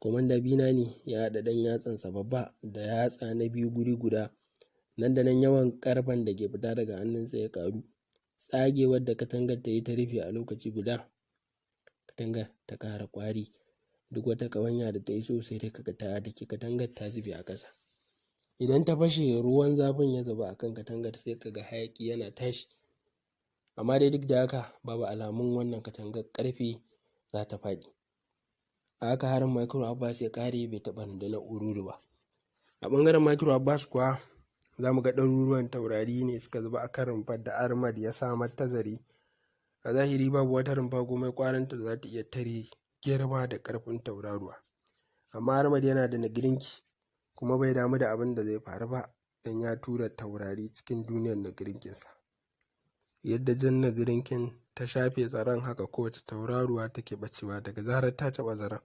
Komanda Bina ne ya haɗa ɗan yatsansa babba da yatsa na biyu guri guda. Nan da nan yawan ƙarfen da ke fita daga hannunsa ya ƙaru. Tsagewar da katangar ta yi ta rufe a lokaci guda. Katangar ta ƙara ƙwari. Duk wata ƙawanya da ta yi sosai dai kaga ta daki katangar ta zube a ƙasa. Idan ta fashe ruwan zafin ya zuba a kan katangar sai kaga hayaƙi yana tashi. Amma dai duk da haka babu alamun wannan katangar ƙarfe za ta faɗi. A haka harin Micro Abbas ya ƙare bai taɓa rundunar Ururu ba. A ɓangaren Micro Abbas kuwa za mu ga ɗaruruwan taurari ne suka zuba a kan rumfar da Ahmad ya samar ta zare. A zahiri babu wata rumfa komai ƙwaranta da za ta iya tare girma da ƙarfin tauraruwa. Amma Ahmad yana da nagirinki kuma bai damu da abin da zai faru ba don ya tura taurari cikin duniyar nagirinkinsa. Yadda jan nagirinkin ta shafe tsaron haka kowace tauraruwa take ɓacewa daga zarar ta taɓa zaren.